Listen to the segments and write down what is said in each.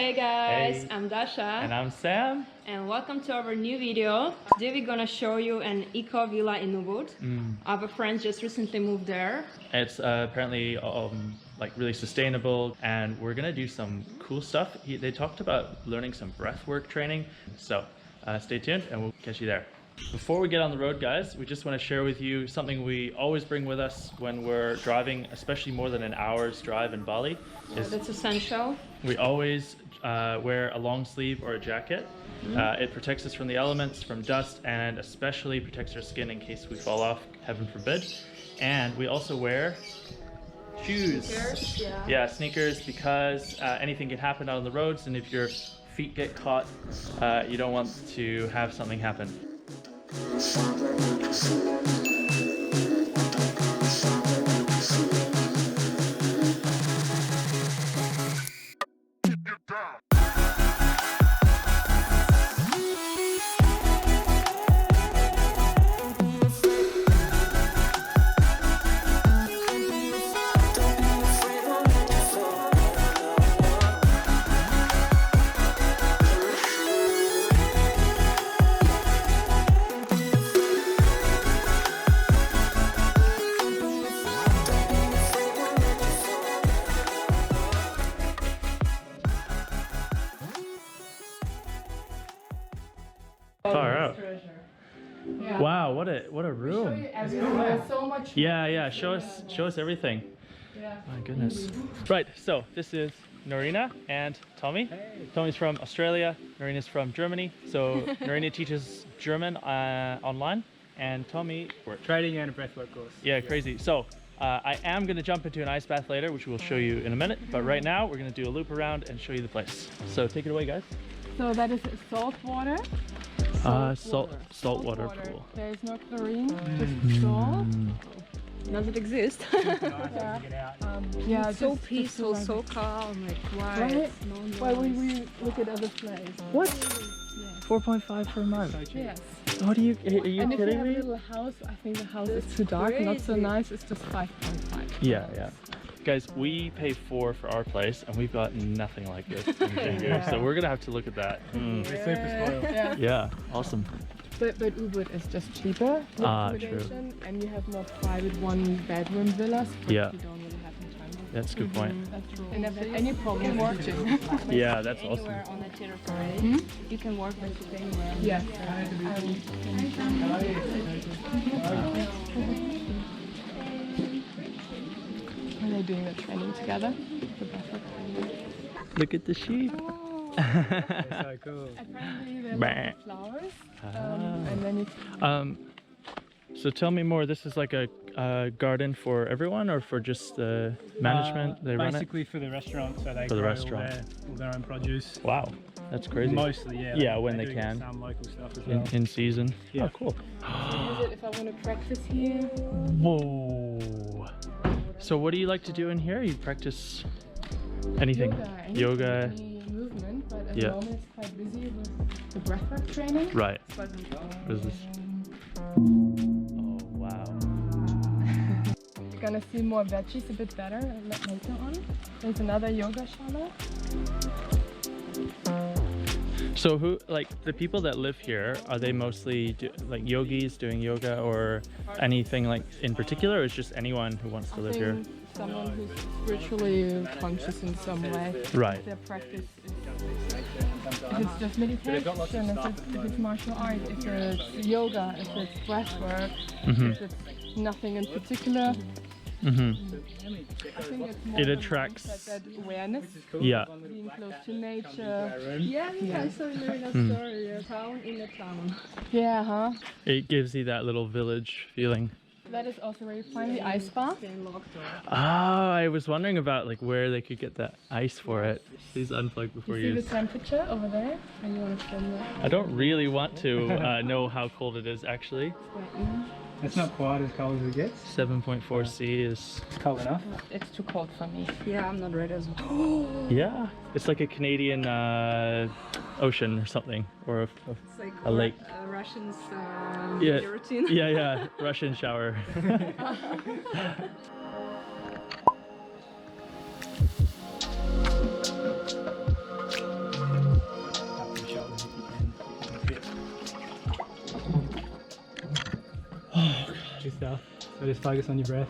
Hey guys, Hey. I'm Dasha And I'm Sam. and welcome to our new video. Today we're gonna show you an eco villa in Ubud. Our friends just recently moved there. It's apparently like really sustainable, and we're gonna do some cool stuff. They talked about learning some breathwork training, so stay tuned and we'll catch you there. Before we get on the road, guys, we just want to share with you something we always bring with us when we're driving, especially more than an hour's drive in Bali. That's essential. We always wear a long sleeve or a jacket. It protects us from the elements, from dust, and especially protects our skin in case we fall off, heaven forbid. And we also wear shoes. Sneakers, yeah, sneakers, because anything can happen out on the roads, and if your feet get caught, you don't want to have something happen. Far out. Yeah. Wow, what a room. There's so much. Yeah, show us everything. Yeah. My goodness. Right, so this is Norina and Tommy. Hey. Tommy's from Australia, Norina's from Germany. So Norina teaches German online, and Tommy Trading and a breathwork course. yeah, crazy. So I am gonna jump into an ice bath later, which we'll show you in a minute. But right now we're gonna do a loop around and show you the place. So take it away, guys. So that is saltwater. Saltwater pool. There is no chlorine, just salt. Does it exist? Yeah, It's so just peaceful, around so it. calm, like Right? quiet. No Why would noise. we look at other places? What? Yes. 4.5 per month. Yes. What are you And if you kidding have a me? little house, I think the house is too dark, not so crazy. nice. It's just 5.5. Yeah. Guys, we pay 4 for our place, and we've got nothing like this in Vancouver, so we're gonna have to look at that. We're super spoiled. Yeah. Yeah, awesome. But Ubud is just cheaper with accommodation, and you have more private one-bedroom villas, which Yeah. you don't really have in China. That's a good point. That's true. And never had any problem working. Yeah, that's awesome. Anywhere on the territory. You can work with anywhere. Yes. Are they doing the training together? The breathwork training. Look at the sheep. So cool. Apparently they're Bah. like flowers. And then you So tell me more. This is like a garden for everyone, or for just the management? They run it? Basically for the restaurant, so they For the grow restaurant. all their own produce. Wow, that's crazy. Mostly, yeah. Yeah, when they do get can. some local stuff as well. In season. Yeah. Oh, cool. use it if I want to practice here. Whoa. So what do you like to do in here? You practice anything? Yoga. Any movement, but at the Yeah. moment it's quite busy with the breathwork training. Right. But, What is this? Oh, wow. you're gonna see more veggies a bit better later on. There's another yoga shala. So who, like the people that live here, are they mostly like yogis doing yoga, or anything like in particular, or is just anyone who wants to live here? Someone who's spiritually conscious in some way. Right. Their practice is, if it's just meditation, if it's martial art, if it's yoga, if it's breathwork, if it's nothing in particular. I think it's more It the attracts- mindset, that awareness, Yeah. being close to nature. Yeah, I saw in a story, a town in a town. Yeah, huh? It gives you that little village feeling. That is also where you find the ice bath. Ah, I was wondering about like where they could get that ice for it. Please unplug before You see you the temperature over there? And you want to film that? I don't really want to know how cold it is actually. It's not quite as cold as it gets. 7.4 C is... It's cold enough. It's too cold for me. Yeah, I'm not ready as well. Yeah, it's like a Canadian ocean or something, or It's like a lake. Russians Yeah, routine. yeah, Russian shower. Good stuff. So just focus on your breath.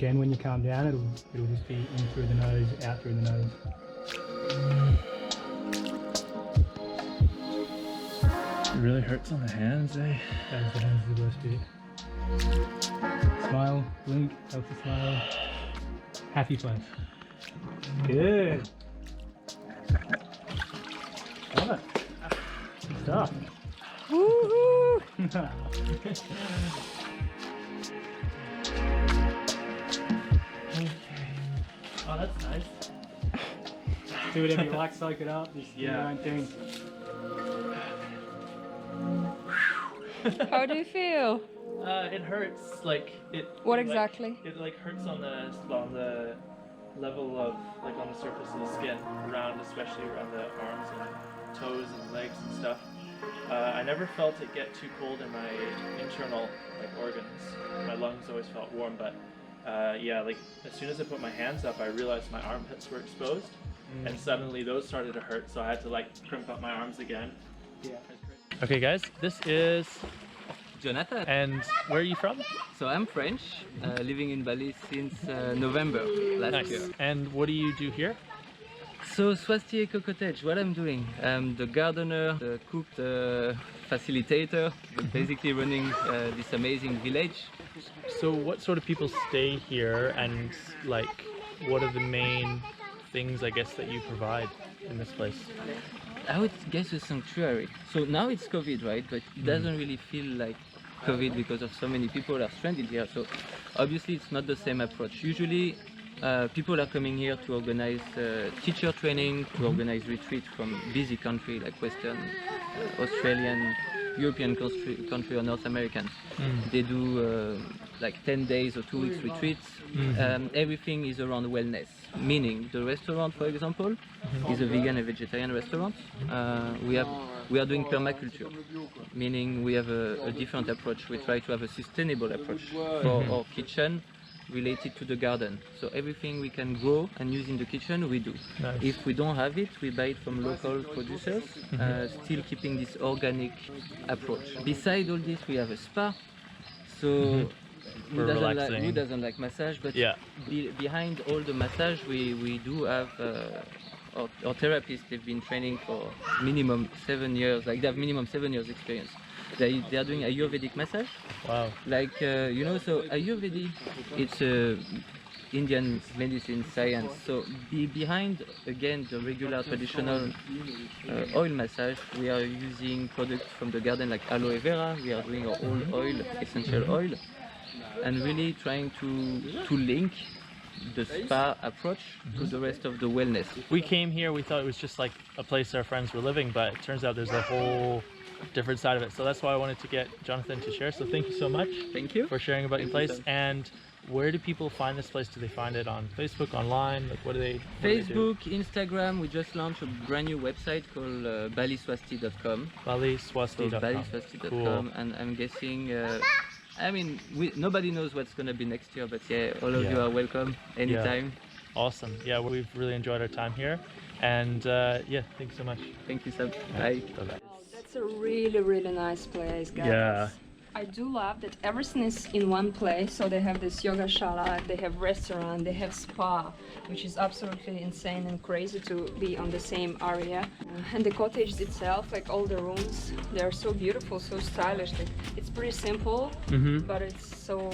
When you calm down, it'll just be in through the nose, out through the nose. It really hurts on the hands, eh? That's the hands are the worst bit. Smile, blink, helps you smile. Happy place. Good. Love it. Good stuff. Woohoo! Oh, that's nice. Do whatever you like, soak it up, just do your own thing. How do you feel? It hurts, like it. What exactly? It like hurts on the level of like on the surface of the skin, around, especially around the arms and toes and legs and stuff. I never felt it get too cold in my internal like organs. My lungs always felt warm, but yeah, like as soon as I put my hands up, I realized my armpits were exposed, and suddenly those started to hurt. So I had to like crimp up my arms again. Yeah. Okay, guys, this is Jonathan. and where are you from? So I'm French, living in Bali since November last year. And what do you do here? So Swasti Eco Cottage, what I'm doing, I'm the gardener, the cook, the facilitator, basically running this amazing village. So what sort of people stay here, and like what are the main things I guess that you provide in this place? I would guess a sanctuary. So now it's COVID, right? But it doesn't really feel like COVID because of so many people are stranded here. So obviously it's not the same approach. Usually people are coming here to organize teacher training, to organize retreat from busy country like Western, Australian, European country or North American. They do like 10 days or 2 weeks retreats. Everything is around wellness, meaning the restaurant, for example, is a vegan and vegetarian restaurant. We are doing permaculture, meaning we have a different approach. We try to have a sustainable approach for our kitchen related to the garden. So everything we can grow and use in the kitchen, we do. Nice. If we don't have it, we buy it from local producers, still keeping this organic approach. Beside all this, we have a spa. So who doesn't like massage? But behind all the massage, we do have our therapists. They've been training for minimum 7 years. Like they have minimum 7 years experience. They are doing Ayurvedic massage. Wow. Like you know, so Ayurvedic, it's Indian medicine science. So behind again the regular traditional oil massage, we are using products from the garden like aloe vera. We are doing our own oil, essential oil, and really trying to link the spa approach to the rest of the wellness. We came here, we thought it was just like a place our friends were living, but it turns out there's a whole different side of it. So that's why I wanted to get Jonathan to share. So thank you so much. Thank you for sharing about your place. And where do people find this place? Do they find it on Facebook, online? Like what do they? Facebook, Instagram. We just launched a brand new website called baliswasti.com. Baliswasti.com. So baliswasti.com. Cool. And I'm guessing. I mean, nobody knows what's going to be next year, but yeah, all of you are welcome anytime. Awesome. Yeah, we've really enjoyed our time here. And yeah, thanks so much. Thank you, Sab. Bye. Bye-bye. That's a really nice place, guys. Yeah. I do love that everything is in one place. So they have this yoga shala, they have restaurant, they have spa, which is absolutely insane and crazy to be on the same area. And the cottage itself, like all the rooms, they are so beautiful, so stylish. Like, it's pretty simple, but it's so...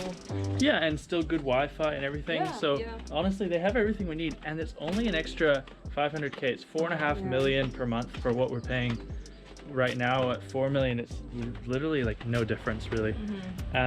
Yeah, and still good Wi-Fi and everything. Yeah, so honestly, they have everything we need, and it's only an extra 500K. It's 4.5 million per month for what we're paying right now at 4 million. It's literally like no difference really.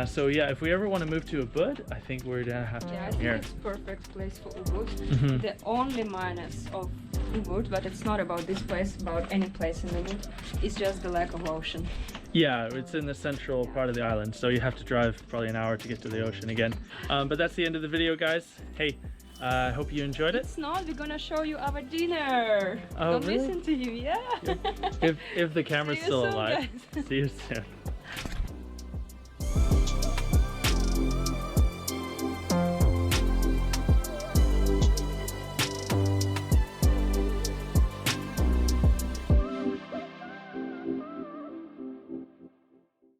So yeah, if we ever want to move to Ubud, I think we're gonna have to come here. I think it's perfect place for Ubud. The only minus of Ubud, but it's not about this place, about any place in Ubud, is just the lack of ocean. Yeah, it's in the central part of the island, so you have to drive probably an hour to get to the ocean again. But that's the end of the video, guys. Hey, I hope you enjoyed it. It's not, we're gonna show you our dinner. Oh, Don't really? listen to you, If the camera's See you still soon, alive. guys. See you soon.